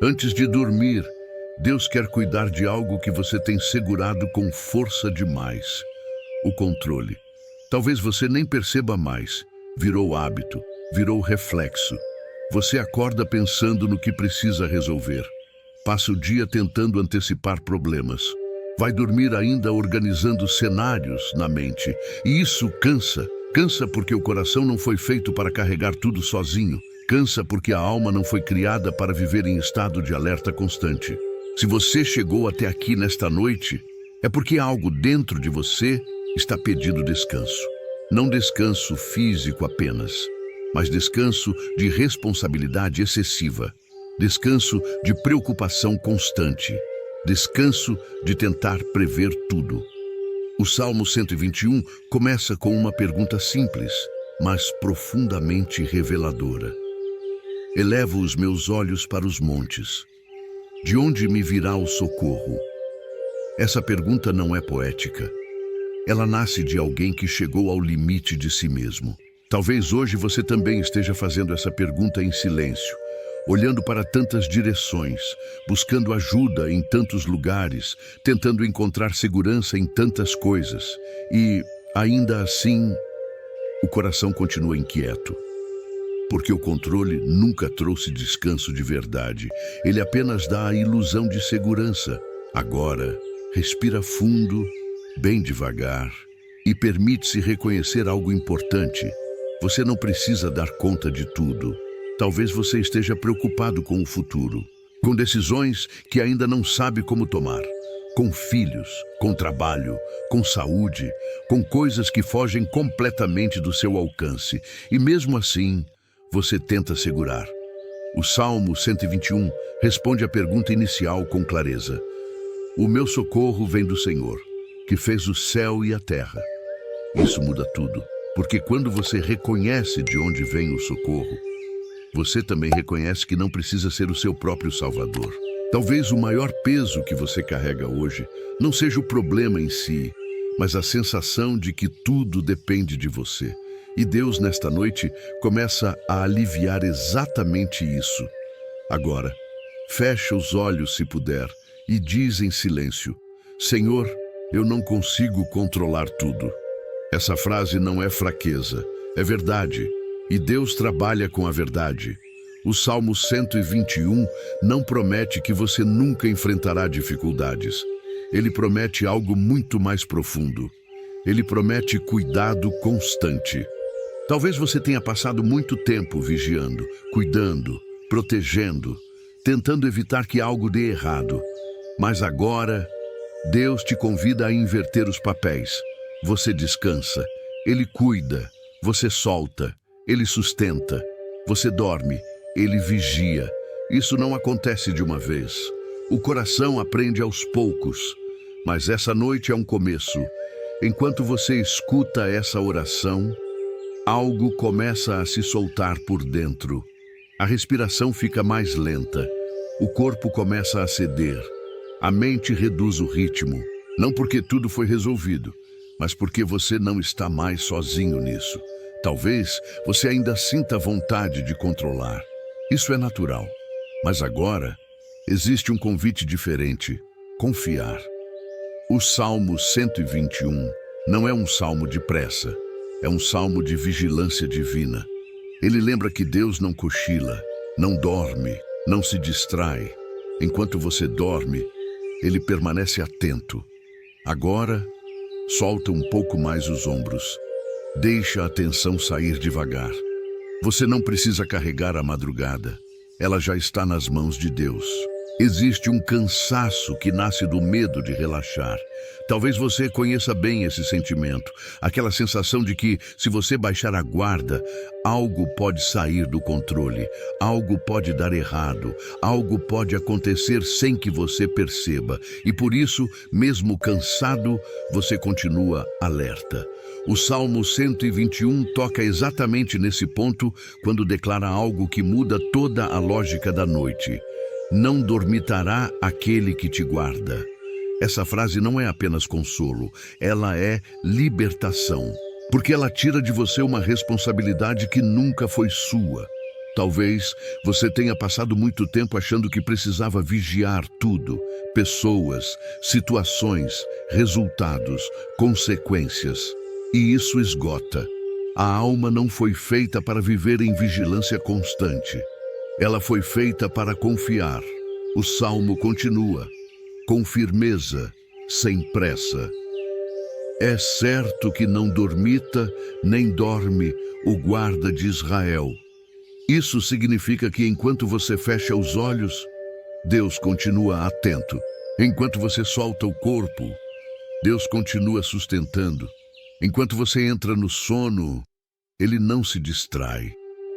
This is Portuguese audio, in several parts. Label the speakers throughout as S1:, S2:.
S1: Antes de dormir, Deus quer cuidar de algo que você tem segurado com força demais: o controle. Talvez você nem perceba mais. Virou hábito, virou reflexo. Você acorda pensando no que precisa resolver. Passa o dia tentando antecipar problemas. Vai dormir ainda organizando cenários na mente. E isso cansa. Cansa porque o coração não foi feito para carregar tudo sozinho. Cansa porque a alma não foi criada para viver em estado de alerta constante. Se você chegou até aqui nesta noite, é porque algo dentro de você está pedindo descanso. Não descanso físico apenas, mas descanso de responsabilidade excessiva. Descanso de preocupação constante. Descanso de tentar prever tudo. O Salmo 121 começa com uma pergunta simples, mas profundamente reveladora. Elevo os meus olhos para os montes. De onde me virá o socorro? Essa pergunta não é poética. Ela nasce de alguém que chegou ao limite de si mesmo. Talvez hoje você também esteja fazendo essa pergunta em silêncio, olhando para tantas direções, buscando ajuda em tantos lugares, tentando encontrar segurança em tantas coisas. E, ainda assim, o coração continua inquieto. Porque o controle nunca trouxe descanso de verdade. Ele apenas dá a ilusão de segurança. Agora, respira fundo, bem devagar, e permite-se reconhecer algo importante. Você não precisa dar conta de tudo. Talvez você esteja preocupado com o futuro, com decisões que ainda não sabe como tomar, com filhos, com trabalho, com saúde, com coisas que fogem completamente do seu alcance. E mesmo assim, você tenta segurar. O Salmo 121 responde à pergunta inicial com clareza. O meu socorro vem do Senhor, que fez o céu e a terra. Isso muda tudo, porque quando você reconhece de onde vem o socorro, você também reconhece que não precisa ser o seu próprio salvador. Talvez o maior peso que você carrega hoje não seja o problema em si, mas a sensação de que tudo depende de você. E Deus, nesta noite, começa a aliviar exatamente isso. Agora, fecha os olhos se puder e diz em silêncio: Senhor, eu não consigo controlar tudo. Essa frase não é fraqueza, é verdade. E Deus trabalha com a verdade. O Salmo 121 não promete que você nunca enfrentará dificuldades. Ele promete algo muito mais profundo. Ele promete cuidado constante. Talvez você tenha passado muito tempo vigiando, cuidando, protegendo, tentando evitar que algo dê errado. Mas agora, Deus te convida a inverter os papéis. Você descansa, Ele cuida, você solta, Ele sustenta, você dorme, Ele vigia. Isso não acontece de uma vez. O coração aprende aos poucos, mas essa noite é um começo. Enquanto você escuta essa oração, algo começa a se soltar por dentro. A respiração fica mais lenta, o corpo começa a ceder, a mente reduz o ritmo, não porque tudo foi resolvido, mas porque você não está mais sozinho nisso. Talvez você ainda sinta vontade de controlar. Isso é natural. Mas agora, existe um convite diferente: confiar. O Salmo 121 não é um salmo de pressa, é um salmo de vigilância divina. Ele lembra que Deus não cochila, não dorme, não se distrai. Enquanto você dorme, Ele permanece atento. Agora, solta um pouco mais os ombros. Deixa a atenção sair devagar. Você não precisa carregar a madrugada. Ela já está nas mãos de Deus. Existe um cansaço que nasce do medo de relaxar. Talvez você conheça bem esse sentimento, aquela sensação de que, se você baixar a guarda, algo pode sair do controle, algo pode dar errado, algo pode acontecer sem que você perceba. E por isso, mesmo cansado, você continua alerta. O Salmo 121 toca exatamente nesse ponto quando declara algo que muda toda a lógica da noite. Não dormitará aquele que te guarda. Essa frase não é apenas consolo, ela é libertação, porque ela tira de você uma responsabilidade que nunca foi sua. Talvez você tenha passado muito tempo achando que precisava vigiar tudo: pessoas, situações, resultados, consequências. E isso esgota. A alma não foi feita para viver em vigilância constante. Ela foi feita para confiar. O salmo continua: com firmeza, sem pressa. É certo que não dormita, nem dorme o guarda de Israel. Isso significa que enquanto você fecha os olhos, Deus continua atento. Enquanto você solta o corpo, Deus continua sustentando. Enquanto você entra no sono, Ele não se distrai.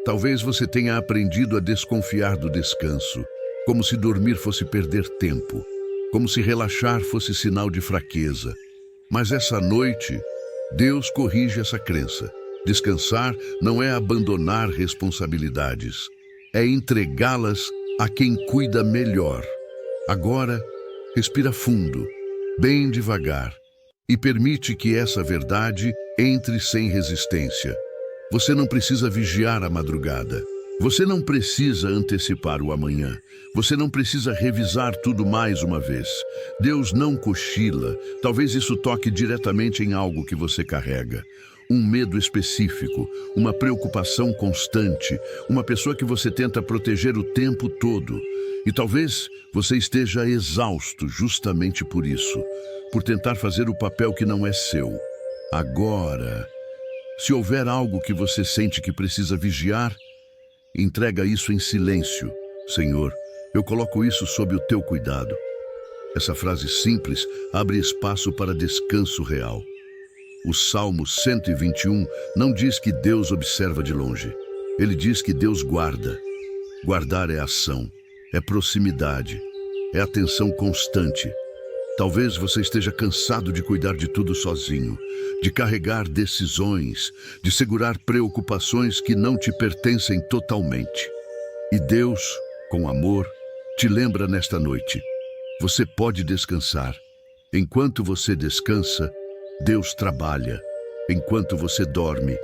S1: Talvez você tenha aprendido a desconfiar do descanso, como se dormir fosse perder tempo, como se relaxar fosse sinal de fraqueza. Mas essa noite, Deus corrige essa crença. Descansar não é abandonar responsabilidades, é entregá-las a quem cuida melhor. Agora, respira fundo, bem devagar, e permite que essa verdade entre sem resistência. Você não precisa vigiar a madrugada. Você não precisa antecipar o amanhã. Você não precisa revisar tudo mais uma vez. Deus não cochila. Talvez isso toque diretamente em algo que você carrega. Um medo específico, uma preocupação constante, uma pessoa que você tenta proteger o tempo todo. E talvez você esteja exausto justamente por isso, por tentar fazer o papel que não é seu. Agora, se houver algo que você sente que precisa vigiar, entrega isso em silêncio. Senhor, eu coloco isso sob o teu cuidado. Essa frase simples abre espaço para descanso real. O Salmo 121 não diz que Deus observa de longe. Ele diz que Deus guarda. Guardar é ação, é proximidade, é atenção constante. Talvez você esteja cansado de cuidar de tudo sozinho, de carregar decisões, de segurar preocupações que não te pertencem totalmente. E Deus, com amor, te lembra nesta noite: você pode descansar. Enquanto você descansa, Deus trabalha. Enquanto você dorme,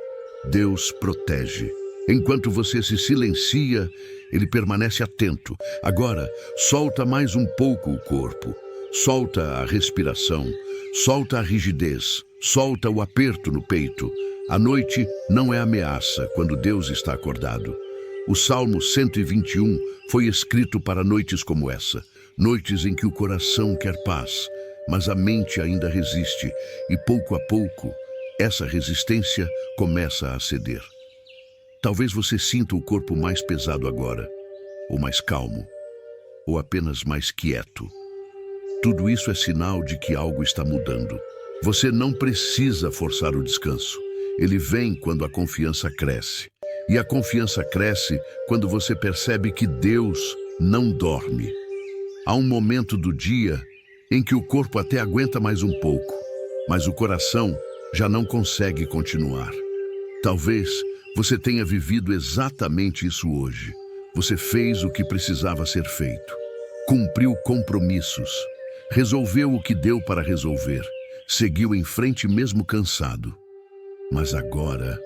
S1: Deus protege. Enquanto você se silencia, Ele permanece atento. Agora, solta mais um pouco o corpo. Solta a respiração, solta a rigidez, solta o aperto no peito. A noite não é ameaça quando Deus está acordado. O Salmo 121 foi escrito para noites como essa, noites em que o coração quer paz, mas a mente ainda resiste, e pouco a pouco, essa resistência começa a ceder. Talvez você sinta o corpo mais pesado agora, ou mais calmo, ou apenas mais quieto. Tudo isso é sinal de que algo está mudando. Você não precisa forçar o descanso. Ele vem quando a confiança cresce. E a confiança cresce quando você percebe que Deus não dorme. Há um momento do dia em que o corpo até aguenta mais um pouco, mas o coração já não consegue continuar. Talvez você tenha vivido exatamente isso hoje. Você fez o que precisava ser feito. Cumpriu compromissos. Resolveu o que deu para resolver. Seguiu em frente mesmo cansado. Mas agora,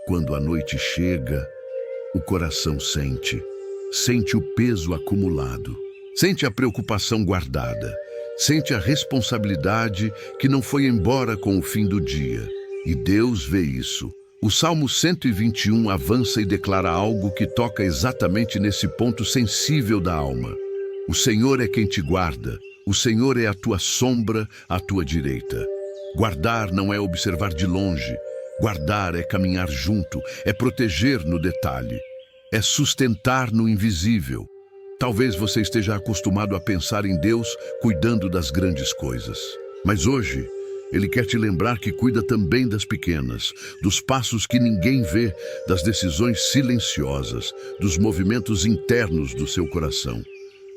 S1: quando a noite chega, o coração sente o peso acumulado, sente a preocupação guardada, sente a responsabilidade que não foi embora com o fim do dia. E Deus vê isso. O Salmo 121 avança e declara algo que toca exatamente nesse ponto sensível da alma. O Senhor é quem te guarda. O Senhor é a tua sombra à tua direita. Guardar não é observar de longe. Guardar é caminhar junto, é proteger no detalhe, é sustentar no invisível. Talvez você esteja acostumado a pensar em Deus cuidando das grandes coisas. Mas hoje, Ele quer te lembrar que cuida também das pequenas, dos passos que ninguém vê, das decisões silenciosas, dos movimentos internos do seu coração.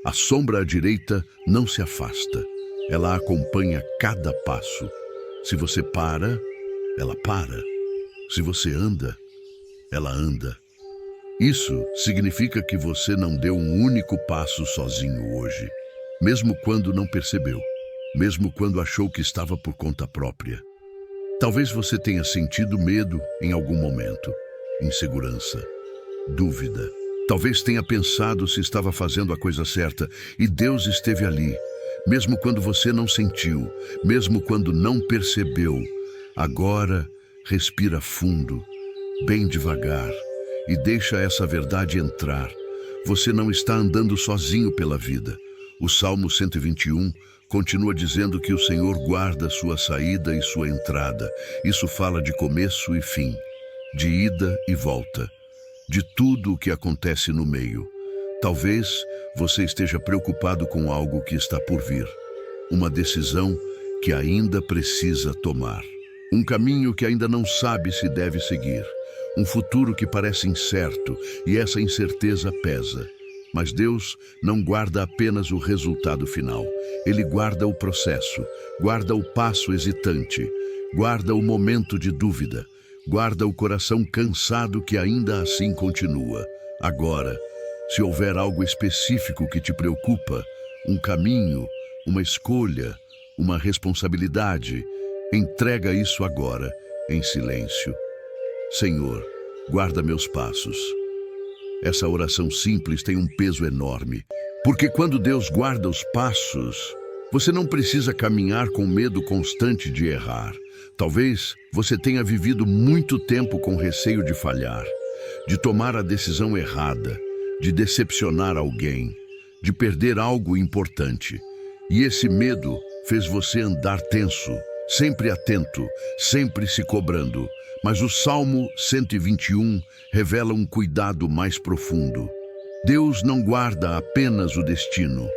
S1: A sombra à direita não se afasta. Ela acompanha cada passo. Se você para, ela para. Se você anda, ela anda. Isso significa que você não deu um único passo sozinho hoje, mesmo quando não percebeu, mesmo quando achou que estava por conta própria. Talvez você tenha sentido medo em algum momento, insegurança. dúvida. Talvez tenha pensado se estava fazendo a coisa certa e Deus esteve ali, mesmo quando você não sentiu, mesmo quando não percebeu. Agora, respira fundo, bem devagar, e deixa essa verdade entrar. Você não está andando sozinho pela vida. O Salmo 121 continua dizendo que o Senhor guarda sua saída e sua entrada. Isso fala de começo e fim, de ida e volta, de tudo o que acontece no meio. Talvez você esteja preocupado com algo que está por vir, uma decisão que ainda precisa tomar, um caminho que ainda não sabe se deve seguir, um futuro que parece incerto e essa incerteza pesa. Mas Deus não guarda apenas o resultado final. Ele guarda o processo, guarda o passo hesitante, guarda o momento de dúvida, guarda o coração cansado que ainda assim continua. Agora, se houver algo específico que te preocupa, um caminho, uma escolha, uma responsabilidade, entrega isso agora, em silêncio. Senhor, guarda meus passos. Essa oração simples tem um peso enorme, porque quando Deus guarda os passos, você não precisa caminhar com medo constante de errar. Talvez você tenha vivido muito tempo com receio de falhar, de tomar a decisão errada, de decepcionar alguém, de perder algo importante. E esse medo fez você andar tenso, sempre atento, sempre se cobrando. Mas o Salmo 121 revela um cuidado mais profundo. Deus não guarda apenas o destino,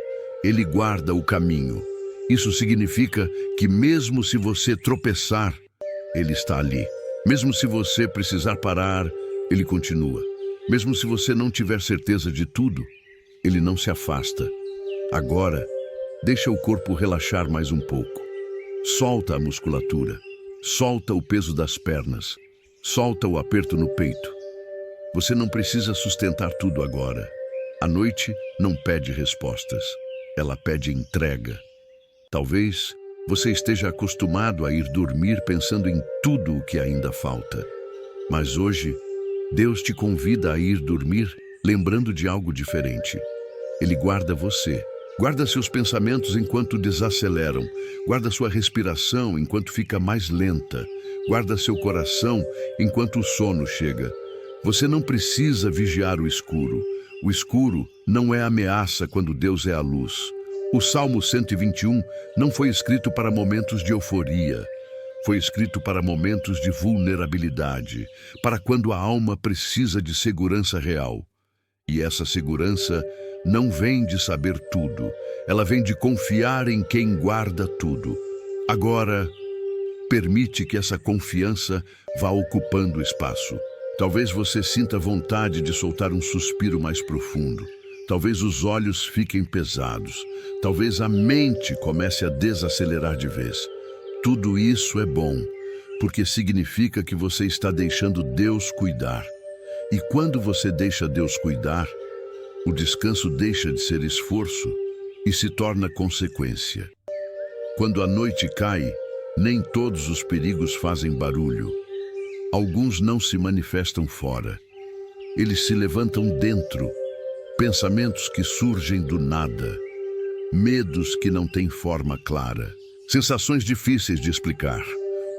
S1: Ele guarda o caminho. Isso significa que mesmo se você tropeçar, Ele está ali. Mesmo se você precisar parar, Ele continua. Mesmo se você não tiver certeza de tudo, Ele não se afasta. Agora, deixa o corpo relaxar mais um pouco. Solta a musculatura. Solta o peso das pernas. Solta o aperto no peito. Você não precisa sustentar tudo agora. A noite não pede respostas. Ela pede entrega. Talvez você esteja acostumado a ir dormir pensando em tudo o que ainda falta. Mas hoje, Deus te convida a ir dormir lembrando de algo diferente. Ele guarda você. Guarda seus pensamentos enquanto desaceleram. Guarda sua respiração enquanto fica mais lenta. Guarda seu coração enquanto o sono chega. Você não precisa vigiar o escuro. O escuro não é ameaça quando Deus é a luz. O Salmo 121 não foi escrito para momentos de euforia. Foi escrito para momentos de vulnerabilidade, para quando a alma precisa de segurança real. E essa segurança não vem de saber tudo, ela vem de confiar em quem guarda tudo. Agora, permite que essa confiança vá ocupando espaço. Talvez você sinta vontade de soltar um suspiro mais profundo. Talvez os olhos fiquem pesados. Talvez a mente comece a desacelerar de vez. Tudo isso é bom, porque significa que você está deixando Deus cuidar. E quando você deixa Deus cuidar, o descanso deixa de ser esforço e se torna consequência. Quando a noite cai, nem todos os perigos fazem barulho. Alguns não se manifestam fora. Eles se levantam dentro. Pensamentos que surgem do nada. Medos que não têm forma clara. Sensações difíceis de explicar.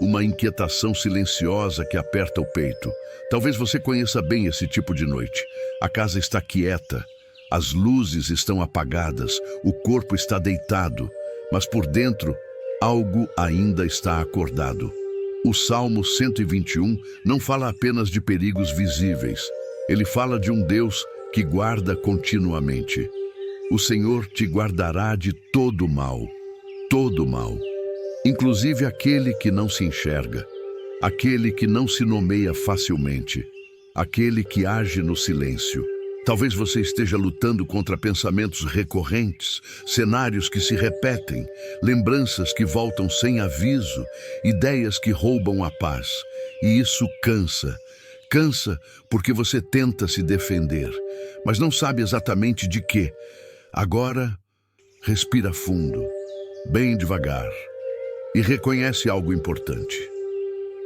S1: Uma inquietação silenciosa que aperta o peito. Talvez você conheça bem esse tipo de noite. A casa está quieta, as luzes estão apagadas, o corpo está deitado, mas por dentro, algo ainda está acordado. O Salmo 121 não fala apenas de perigos visíveis. Ele fala de um Deus que guarda continuamente. O Senhor te guardará de todo mal, inclusive aquele que não se enxerga, aquele que não se nomeia facilmente, aquele que age no silêncio. Talvez você esteja lutando contra pensamentos recorrentes, cenários que se repetem, lembranças que voltam sem aviso, ideias que roubam a paz. E isso cansa. Cansa porque você tenta se defender, mas não sabe exatamente de quê. Agora, respira fundo, bem devagar, e reconhece algo importante.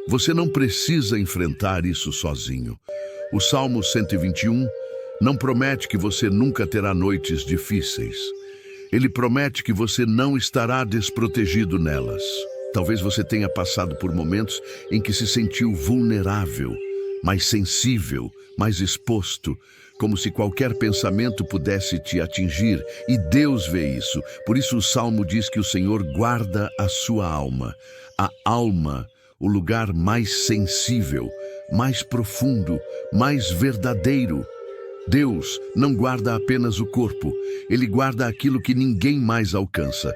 S1: Você não precisa enfrentar isso sozinho. O Salmo 121 não promete que você nunca terá noites difíceis. Ele promete que você não estará desprotegido nelas. Talvez você tenha passado por momentos em que se sentiu vulnerável, mais sensível, mais exposto, como se qualquer pensamento pudesse te atingir, e Deus vê isso. Por isso o Salmo diz que o Senhor guarda a sua alma. A alma, o lugar mais sensível, mais profundo, mais verdadeiro. Deus não guarda apenas o corpo, Ele guarda aquilo que ninguém mais alcança.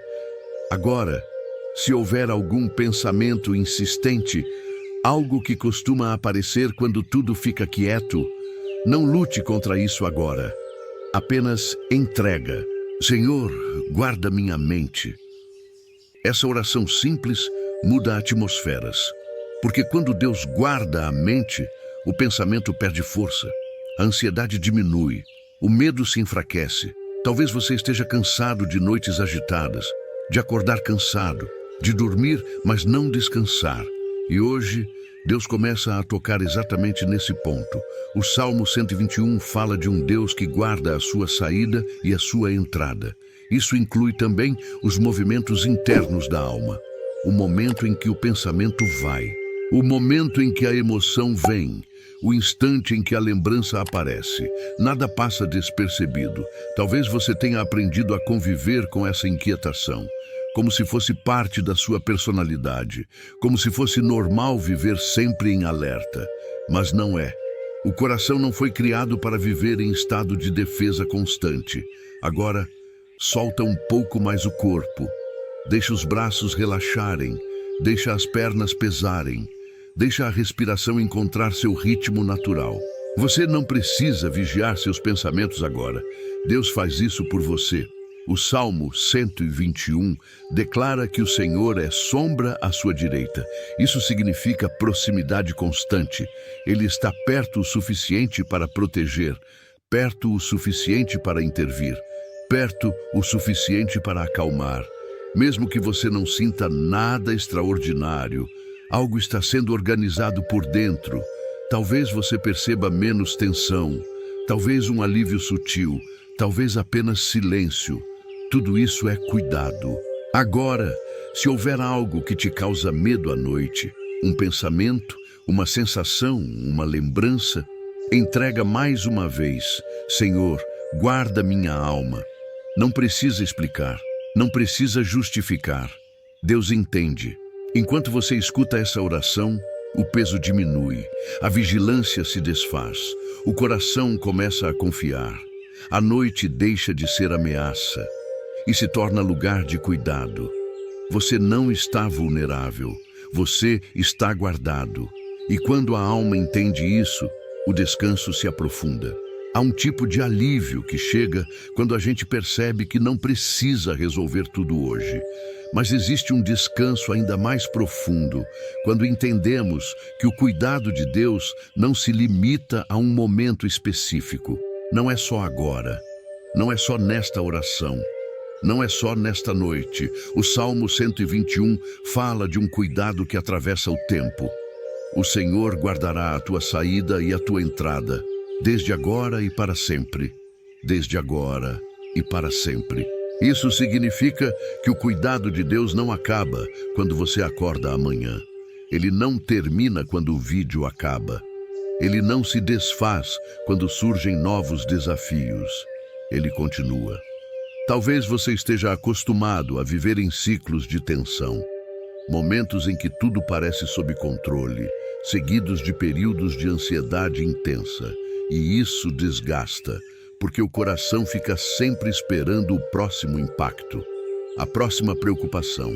S1: Agora, se houver algum pensamento insistente, algo que costuma aparecer quando tudo fica quieto, não lute contra isso agora. Apenas entrega. Senhor, guarda minha mente. Essa oração simples muda atmosferas, porque quando Deus guarda a mente, o pensamento perde força, a ansiedade diminui, o medo se enfraquece. Talvez você esteja cansado de noites agitadas, de acordar cansado, de dormir, mas não descansar. E hoje, Deus começa a tocar exatamente nesse ponto. O Salmo 121 fala de um Deus que guarda a sua saída e a sua entrada. Isso inclui também os movimentos internos da alma. O momento em que o pensamento vai, o momento em que a emoção vem, o instante em que a lembrança aparece. Nada passa despercebido. Talvez você tenha aprendido a conviver com essa inquietação, como se fosse parte da sua personalidade, como se fosse normal viver sempre em alerta. Mas não é. O coração não foi criado para viver em estado de defesa constante. Agora, solta um pouco mais o corpo. Deixa os braços relaxarem. Deixa as pernas pesarem. Deixa a respiração encontrar seu ritmo natural. Você não precisa vigiar seus pensamentos agora. Deus faz isso por você. O Salmo 121 declara que o Senhor é sombra à sua direita. Isso significa proximidade constante. Ele está perto o suficiente para proteger, perto o suficiente para intervir, perto o suficiente para acalmar. Mesmo que você não sinta nada extraordinário, algo está sendo organizado por dentro. Talvez você perceba menos tensão, talvez um alívio sutil, talvez apenas silêncio. Tudo isso é cuidado. Agora, se houver algo que te causa medo à noite, um pensamento, uma sensação, uma lembrança, entrega mais uma vez. Senhor, guarda minha alma. Não precisa explicar, não precisa justificar. Deus entende. Enquanto você escuta essa oração, o peso diminui, a vigilância se desfaz, o coração começa a confiar. A noite deixa de ser ameaça e se torna lugar de cuidado. Você não está vulnerável, você está guardado. E quando a alma entende isso, o descanso se aprofunda. Há um tipo de alívio que chega quando a gente percebe que não precisa resolver tudo hoje. Mas existe um descanso ainda mais profundo quando entendemos que o cuidado de Deus não se limita a um momento específico. Não é só agora, não é só nesta oração, não é só nesta noite. O Salmo 121 fala de um cuidado que atravessa o tempo. O Senhor guardará a tua saída e a tua entrada, desde agora e para sempre. Desde agora e para sempre. Isso significa que o cuidado de Deus não acaba quando você acorda amanhã. Ele não termina quando o vídeo acaba. Ele não se desfaz quando surgem novos desafios. Ele continua. Talvez você esteja acostumado a viver em ciclos de tensão, momentos em que tudo parece sob controle, seguidos de períodos de ansiedade intensa. E isso desgasta, porque o coração fica sempre esperando o próximo impacto, a próxima preocupação,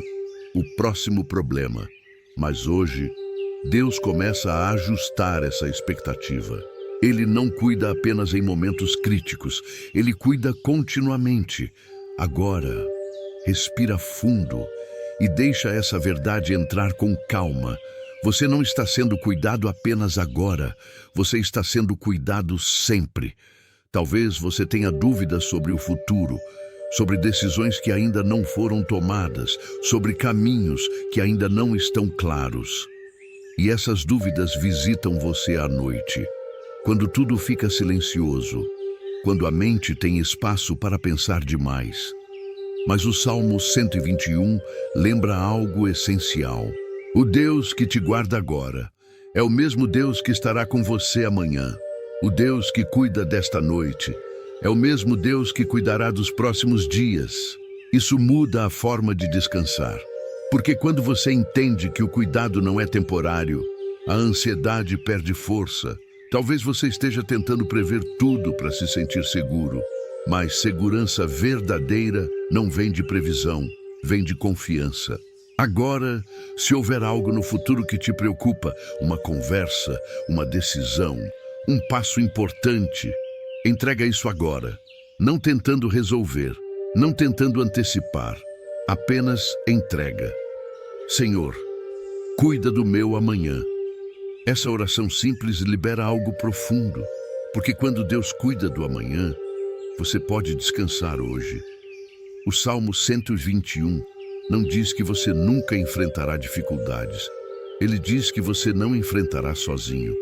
S1: o próximo problema. Mas hoje, Deus começa a ajustar essa expectativa. Ele não cuida apenas em momentos críticos, Ele cuida continuamente. Agora, respira fundo e deixa essa verdade entrar com calma. Você não está sendo cuidado apenas agora, você está sendo cuidado sempre. Talvez você tenha dúvidas sobre o futuro, sobre decisões que ainda não foram tomadas, sobre caminhos que ainda não estão claros. E essas dúvidas visitam você à noite. quando tudo fica silencioso, quando a mente tem espaço para pensar demais. Mas o Salmo 121 lembra algo essencial. O Deus que te guarda agora é o mesmo Deus que estará com você amanhã. O Deus que cuida desta noite é o mesmo Deus que cuidará dos próximos dias. Isso muda a forma de descansar. Porque quando você entende que o cuidado não é temporário, a ansiedade perde força. Talvez você esteja tentando prever tudo para se sentir seguro, mas segurança verdadeira não vem de previsão, vem de confiança. Agora, se houver algo no futuro que te preocupa, uma conversa, uma decisão, um passo importante, entrega isso agora, não tentando resolver, não tentando antecipar, apenas entrega. Senhor, cuida do meu amanhã. Essa oração simples libera algo profundo, porque quando Deus cuida do amanhã, você pode descansar hoje. O Salmo 121 não diz que você nunca enfrentará dificuldades. Ele diz que você não enfrentará sozinho.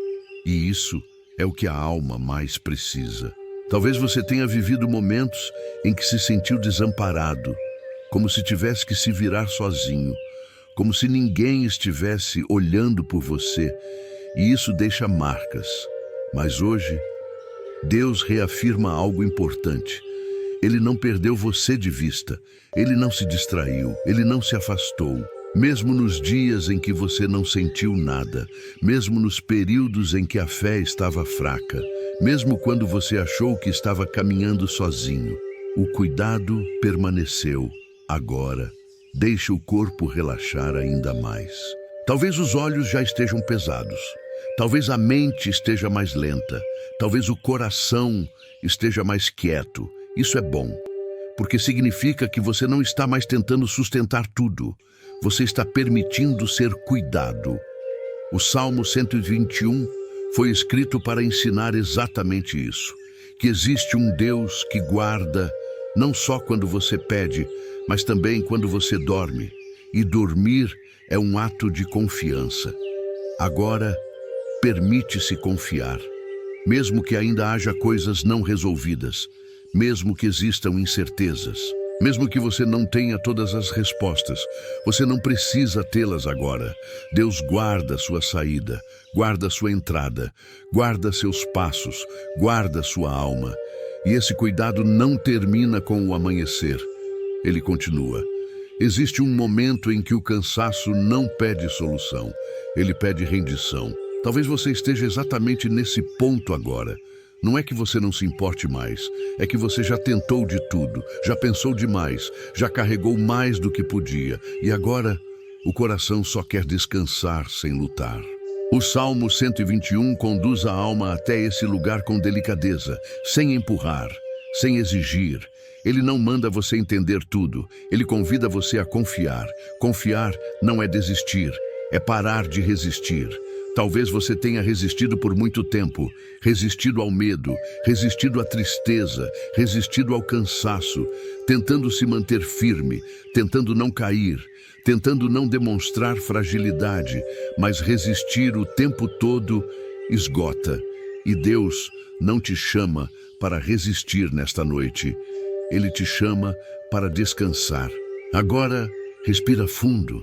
S1: E isso é o que a alma mais precisa. Talvez você tenha vivido momentos em que se sentiu desamparado, como se tivesse que se virar sozinho, como se ninguém estivesse olhando por você, e isso deixa marcas. Mas hoje, Deus reafirma algo importante. Ele não perdeu você de vista, Ele não se distraiu, Ele não se afastou. Mesmo nos dias em que você não sentiu nada, mesmo nos períodos em que a fé estava fraca, mesmo quando você achou que estava caminhando sozinho, o cuidado permaneceu. Agora, deixe o corpo relaxar ainda mais. Talvez os olhos já estejam pesados, talvez a mente esteja mais lenta, talvez o coração esteja mais quieto. Isso é bom, porque significa que você não está mais tentando sustentar tudo. Você está permitindo ser cuidado. O Salmo 121 foi escrito para ensinar exatamente isso, que existe um Deus que guarda não só quando você pede, mas também quando você dorme. E dormir é um ato de confiança. Agora, permite-se confiar, mesmo que ainda haja coisas não resolvidas, mesmo que existam incertezas, mesmo que você não tenha todas as respostas, você não precisa tê-las agora. Deus guarda sua saída, guarda sua entrada, guarda seus passos, guarda sua alma. E esse cuidado não termina com o amanhecer. Ele continua. Existe um momento em que o cansaço não pede solução, ele pede rendição. Talvez você esteja exatamente nesse ponto agora. Não é que você não se importe mais, é que você já tentou de tudo, já pensou demais, já carregou mais do que podia, e agora o coração só quer descansar sem lutar. O Salmo 121 conduz a alma até esse lugar com delicadeza, sem empurrar, sem exigir. Ele não manda você entender tudo, ele convida você a confiar. Confiar não é desistir, é parar de resistir. Talvez você tenha resistido por muito tempo, resistido ao medo, resistido à tristeza, resistido ao cansaço, tentando se manter firme, tentando não cair, tentando não demonstrar fragilidade, mas resistir o tempo todo esgota. E Deus não te chama para resistir nesta noite, Ele te chama para descansar. Agora, respira fundo,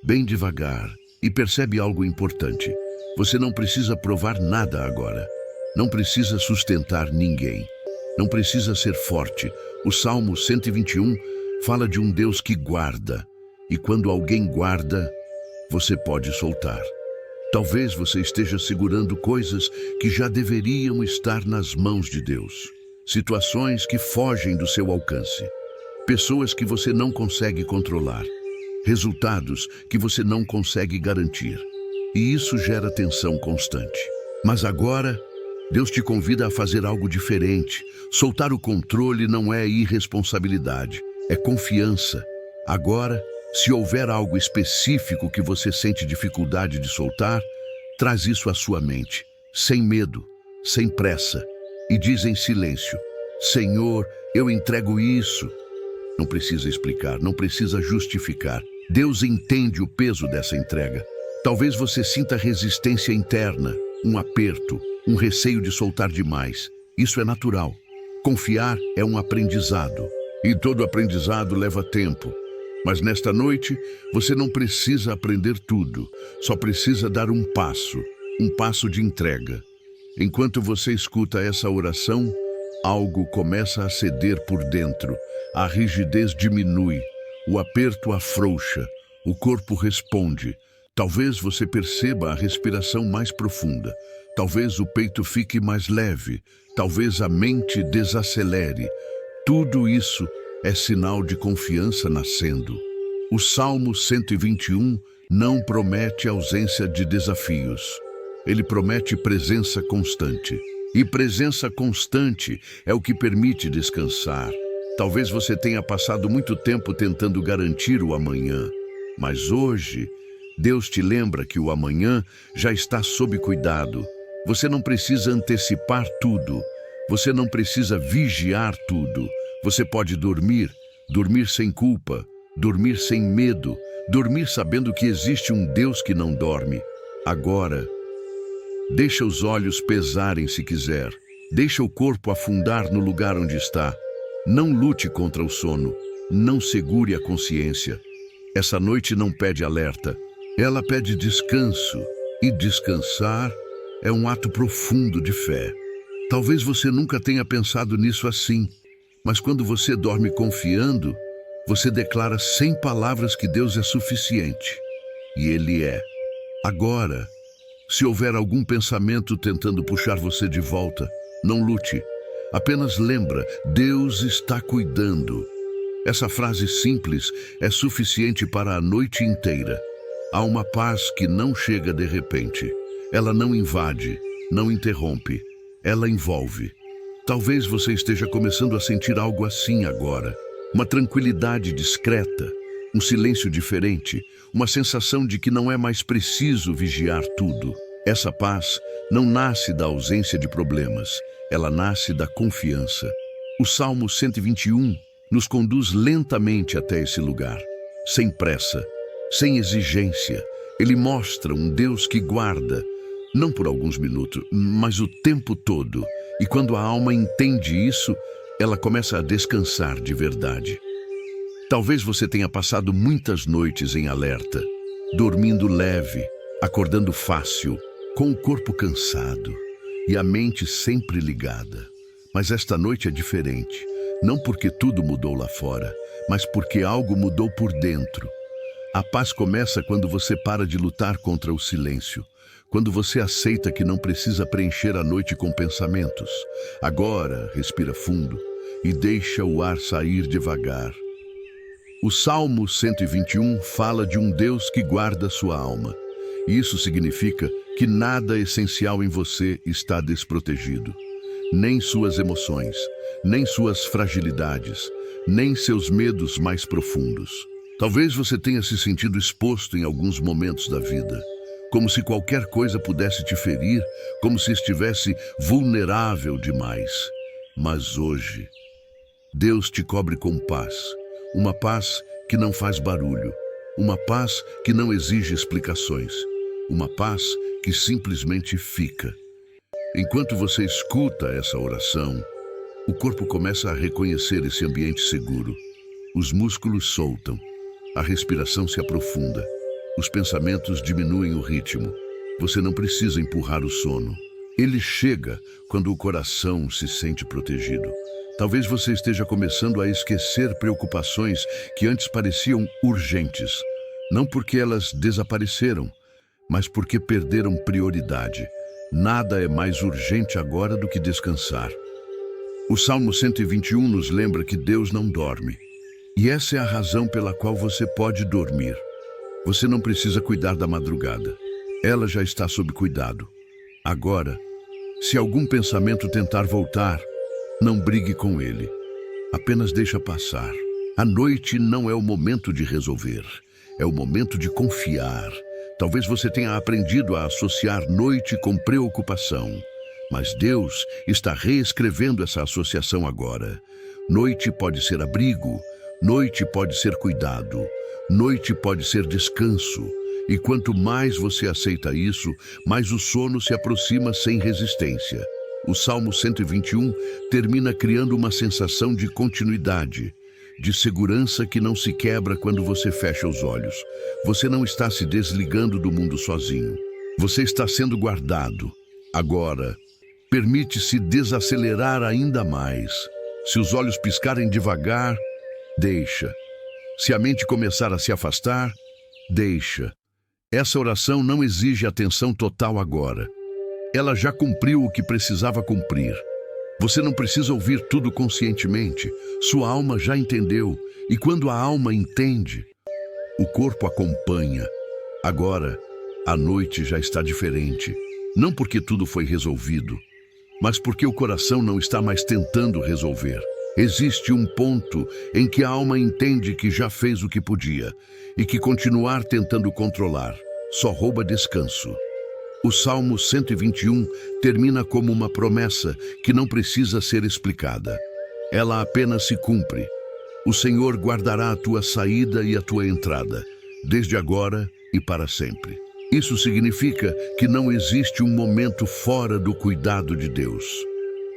S1: bem devagar, e percebe algo importante. Você não precisa provar nada agora. Não precisa sustentar ninguém. Não precisa ser forte. O Salmo 121 fala de um Deus que guarda. E quando alguém guarda, você pode soltar. Talvez você esteja segurando coisas que já deveriam estar nas mãos de Deus. Situações que fogem do seu alcance. Pessoas que você não consegue controlar. Resultados que você não consegue garantir. E isso gera tensão constante. Mas agora, Deus te convida a fazer algo diferente. Soltar o controle não é irresponsabilidade, é confiança. Agora, se houver algo específico que você sente dificuldade de soltar, traz isso à sua mente, sem medo, sem pressa, e diz em silêncio: Senhor, eu entrego isso. Não precisa explicar, não precisa justificar. Deus entende o peso dessa entrega. Talvez você sinta resistência interna, um aperto, um receio de soltar demais. Isso é natural. Confiar é um aprendizado, e todo aprendizado leva tempo. Mas nesta noite, você não precisa aprender tudo, só precisa dar um passo de entrega. Enquanto você escuta essa oração, algo começa a ceder por dentro, a rigidez diminui, o aperto afrouxa, o corpo responde. Talvez você perceba a respiração mais profunda, talvez o peito fique mais leve, talvez a mente desacelere. Tudo isso é sinal de confiança nascendo. O Salmo 121 não promete ausência de desafios. Ele promete presença constante. E presença constante é o que permite descansar. Talvez você tenha passado muito tempo tentando garantir o amanhã, mas hoje Deus te lembra que o amanhã já está sob cuidado. Você não precisa antecipar tudo. Você não precisa vigiar tudo. Você pode dormir sem culpa, dormir sem medo, dormir sabendo que existe um Deus que não dorme. Agora, deixa os olhos pesarem se quiser. Deixa o corpo afundar no lugar onde está. Não lute contra o sono. Não segure a consciência. Essa noite não pede alerta. Ela pede descanso. E descansar é um ato profundo de fé. Talvez você nunca tenha pensado nisso assim, mas quando você dorme confiando, você declara sem palavras que Deus é suficiente. E Ele é. Agora, se houver algum pensamento tentando puxar você de volta, não lute. Apenas lembra, Deus está cuidando. Essa frase simples é suficiente para a noite inteira. Há uma paz que não chega de repente. Ela não invade, não interrompe. Ela envolve. Talvez você esteja começando a sentir algo assim agora. Uma tranquilidade discreta, um silêncio diferente, uma sensação de que não é mais preciso vigiar tudo. Essa paz não nasce da ausência de problemas, ela nasce da confiança. O Salmo 121 nos conduz lentamente até esse lugar, sem pressa, sem exigência. Ele mostra um Deus que guarda, não por alguns minutos, mas o tempo todo. E quando a alma entende isso, ela começa a descansar de verdade. Talvez você tenha passado muitas noites em alerta, dormindo leve, acordando fácil, com o corpo cansado e a mente sempre ligada. Mas esta noite é diferente, não porque tudo mudou lá fora, mas porque algo mudou por dentro. A paz começa quando você para de lutar contra o silêncio, quando você aceita que não precisa preencher a noite com pensamentos. Agora, respira fundo e deixa o ar sair devagar. O Salmo 121 fala de um Deus que guarda sua alma. Isso significa que nada essencial em você está desprotegido. Nem suas emoções, nem suas fragilidades, nem seus medos mais profundos. Talvez você tenha se sentido exposto em alguns momentos da vida, como se qualquer coisa pudesse te ferir, como se estivesse vulnerável demais. Mas hoje, Deus te cobre com paz, uma paz que não faz barulho, uma paz que não exige explicações, uma paz que simplesmente fica. Enquanto você escuta essa oração, o corpo começa a reconhecer esse ambiente seguro. Os músculos soltam, a respiração se aprofunda, os pensamentos diminuem o ritmo. Você não precisa empurrar o sono. Ele chega quando o coração se sente protegido. Talvez você esteja começando a esquecer preocupações que antes pareciam urgentes, não porque elas desapareceram, mas porque perderam prioridade. Nada é mais urgente agora do que descansar. O Salmo 121 nos lembra que Deus não dorme. E essa é a razão pela qual você pode dormir. Você não precisa cuidar da madrugada. Ela já está sob cuidado. Agora, se algum pensamento tentar voltar, não brigue com ele. Apenas deixa passar. A noite não é o momento de resolver. É o momento de confiar. Talvez você tenha aprendido a associar noite com preocupação. Mas Deus está reescrevendo essa associação agora. Noite pode ser abrigo. Noite pode ser cuidado, noite pode ser descanso, E quanto mais você aceita isso, mais o sono se aproxima sem resistência. O Salmo 121 termina criando uma sensação de continuidade, de segurança que não se quebra quando você fecha os olhos. Você não está se desligando do mundo sozinho. Você está sendo guardado. Agora, permite-se desacelerar ainda mais. Se os olhos piscarem devagar, deixa. Se a mente começar a se afastar, deixa. Essa oração não exige atenção total agora. Ela já cumpriu o que precisava cumprir. Você não precisa ouvir tudo conscientemente. Sua alma já entendeu. E quando a alma entende, o corpo acompanha. Agora, a noite já está diferente. Não porque tudo foi resolvido, mas porque o coração não está mais tentando resolver. Existe um ponto em que a alma entende que já fez o que podia e que continuar tentando controlar só rouba descanso. O Salmo 121 termina como uma promessa que não precisa ser explicada. Ela apenas se cumpre. O Senhor guardará a tua saída e a tua entrada, desde agora e para sempre. Isso significa que não existe um momento fora do cuidado de Deus.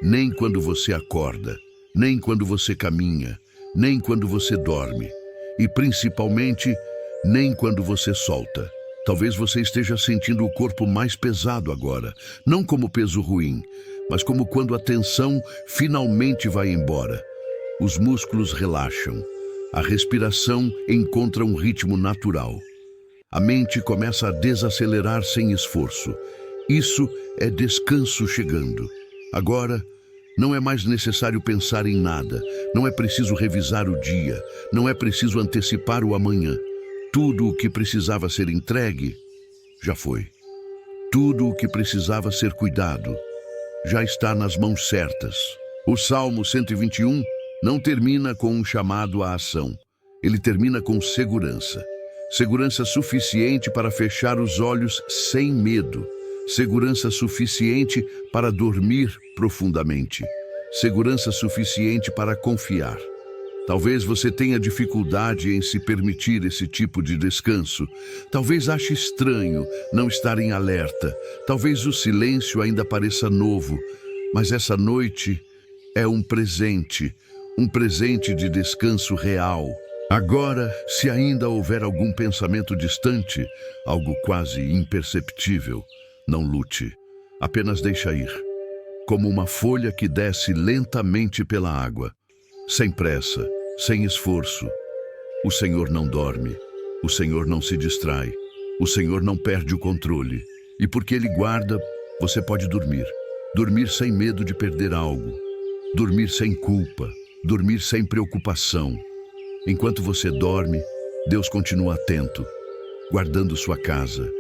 S1: Nem quando você acorda, nem quando você caminha, nem quando você dorme. E principalmente, nem quando você solta. Talvez você esteja sentindo o corpo mais pesado agora, não como peso ruim, mas como quando a tensão finalmente vai embora. Os músculos relaxam, a respiração encontra um ritmo natural. A mente começa a desacelerar sem esforço. Isso é descanso chegando. Agora, não é mais necessário pensar em nada, não é preciso revisar o dia, não é preciso antecipar o amanhã. Tudo o que precisava ser entregue, já foi. Tudo o que precisava ser cuidado, já está nas mãos certas. O Salmo 121 não termina com um chamado à ação. Ele termina com segurança. Segurança suficiente para fechar os olhos sem medo. Segurança suficiente para dormir profundamente. Segurança suficiente para confiar. Talvez você tenha dificuldade em se permitir esse tipo de descanso. Talvez ache estranho não estar em alerta. Talvez o silêncio ainda pareça novo. Mas essa noite é um presente de descanso real. Agora, se ainda houver algum pensamento distante, algo quase imperceptível, não lute. Apenas deixa ir. Como uma folha que desce lentamente pela água. Sem pressa, sem esforço. O Senhor não dorme, o Senhor não se distrai, o Senhor não perde o controle. E porque Ele guarda, você pode dormir. Dormir sem medo de perder algo. Dormir sem culpa, dormir sem preocupação. Enquanto você dorme, Deus continua atento, guardando sua casa,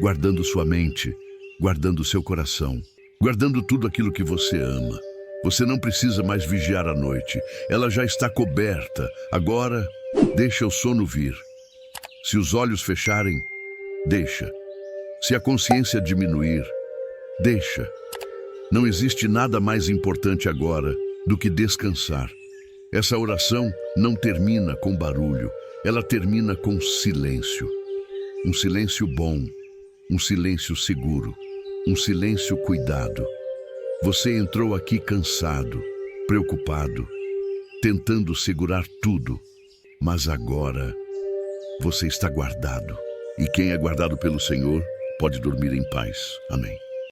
S1: guardando sua mente, guardando seu coração, guardando tudo aquilo que você ama. Você não precisa mais vigiar à noite. Ela já está coberta. Agora, deixa o sono vir. Se os olhos fecharem, deixa. Se a consciência diminuir, deixa. Não existe nada mais importante agora do que descansar. Essa oração não termina com barulho. Ela termina com silêncio. Um silêncio bom. Um silêncio seguro. Um silêncio cuidado. Você entrou aqui cansado, preocupado, tentando segurar tudo, mas agora você está guardado. E quem é guardado pelo Senhor pode dormir em paz. Amém.